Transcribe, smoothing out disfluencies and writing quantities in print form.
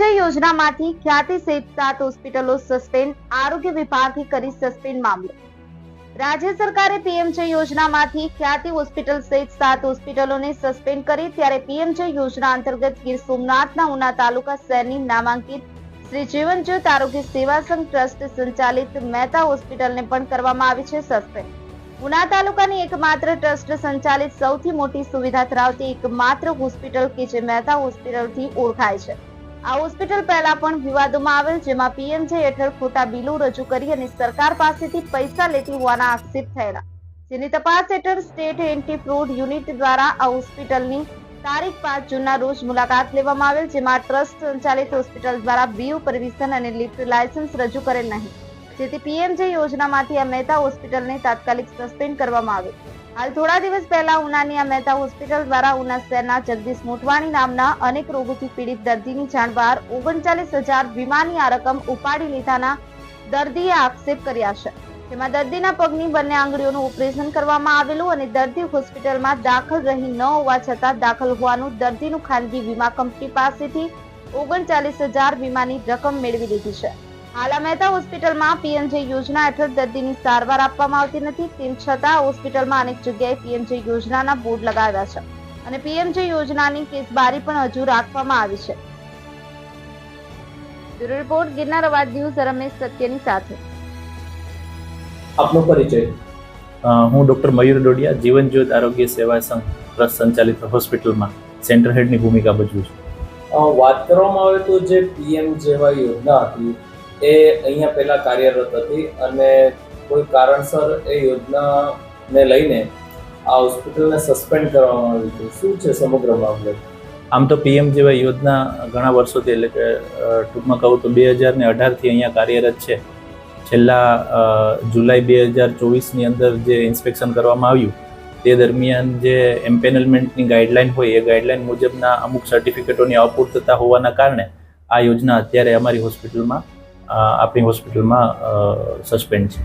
પીએમજય યોજનામાંથી ખ્યાતિ સહિત 7 હોસ્પિટલો સસ્પેન્ડ, આરોગ્ય વિભાગે કરી સસ્પેન્ડ મામલો। રાજ્ય સરકારે પીએમજય યોજનામાંથી ખ્યાતિ હોસ્પિટલ સહિત 7 હોસ્પિટલોને સસ્પેન્ડ કરી, ત્યારે પીએમજય યોજના અંતર્ગત ગીર સોમનાથના ઉના તાલુકા શહેરની નામાંકિત શ્રી જીવનજ્યોત આરોગ્ય સેવા સંઘ ટ્રસ્ટ સંચાલિત મહેતા હોસ્પિટલને પણ કરવામાં આવી છે સસ્પેન્ડ। ઉના તાલુકાની એકમાત્ર ટ્રસ્ટ સંચાલિત સૌથી મોટી સુવિધા ધરાવતી એકમાત્ર હોસ્પિટલ કે જે મહેતા હોસ્પિટલથી ઓળખાય છે। આ હોસ્પિટલ પહેલા પણ વિવાદોમાં આવેલ, જેમાં પીએમજે હેઠળ ખોટા બિલો રજૂ કરી અને સરકાર પાસેથી પૈસા લેતી હોવાના આક્ષેપ થયેલા, જેની તપાસ હેઠળ સ્ટેટ એન્ટી ફ્રોડ યુનિટ દ્વારા આ હોસ્પિટલની તારીખ 5 જૂનના રોજ મુલાકાત લેવામાં આવેલ, જેમાં ટ્રસ્ટ સંચાલિત હોસ્પિટલ દ્વારા બીયુ, પરમિશન અને લિફ્ટ લાયસન્સ રજૂ કરેલ નહીં, જેથી પીએમજે યોજનામાંથી આ મહેતા હોસ્પિટલને તાત્કાલિક સસ્પેન્ડ કરવામાં આવેલ। હાલ થોડા દિવસ પહેલા ઉનાની આ મહેતા હોસ્પિટલ દ્વારા ઉના શહેરના જગદીશ મોટવાણી નામના અનેક રોગોથી પીડિત દર્દીની જાણ બહાર 39,000 વીમાની આ રકમ ઉપાડી લીધાના દર્દીએ આક્ષેપ કર્યા છે, જેમાં દર્દીના પગની બંને આંગળીઓનું ઓપરેશન કરવામાં આવેલું અને દર્દી હોસ્પિટલમાં દાખલ રહી ન હોવા છતાં દાખલ હોવાનું દર્દીનું ખાનગી વીમા કંપની પાસેથી 39,000 વીમાની રકમ મેળવી લીધી છે। હાલ આ મહેતા હોસ્પિટલમાં પીએમજે યોજના હેઠળ દર્દીની સારવાર આપવામાં આવતી નથી, તેમ છતાં હોસ્પિટલમાં અનેક જગ્યાએ પીએમજે યોજનાના બોર્ડ લગાવ્યા છે અને પીએમજે યોજનાની કેસબારી પણ હજુ રાખવામાં આવી છે। બ્યુરો રિપોર્ટ, ગિરનાર અવાજ ન્યૂઝ, રમેશ સત્યની સાથે। આપનો પરિચય? હું ડોક્ટર મયુર ડોડિયા, જીવનજ્યોત આરોગ્ય સેવા સંઘ ટ્રસ્ટ સંચાલિત હોસ્પિટલમાં સેન્ટર હેડની ભૂમિકા ભજવું છું। વાત કરવામાં આવે તો જે પીએમજેવાય યોજના હતી એ અહીંયા પહેલા કાર્યરત હતી અને કોઈ કારણસર એ યોજનાને લઈને આ હોસ્પિટલને સસ્પેન્ડ કરવામાં આવી હતી। શું છે સમગ્ર મામલે? આમ તો પીએમજેવાય યોજના ઘણા વર્ષોથી, એટલે કે ટૂંકમાં કહું તો 2018થી અહીંયા કાર્યરત છે। છેલ્લા જુલાઈ 2024ની અંદર જે ઇન્સ્પેક્શન કરવામાં આવ્યું તે દરમિયાન જે એમ્પેનલમેન્ટની ગાઈડલાઇન હોય એ ગાઈડલાઇન મુજબના અમુક સર્ટિફિકેટોની અપૂર્તતા હોવાના કારણે આ યોજના અત્યારે આપણી હોસ્પિટલમાં સસ્પેન્ડ છે।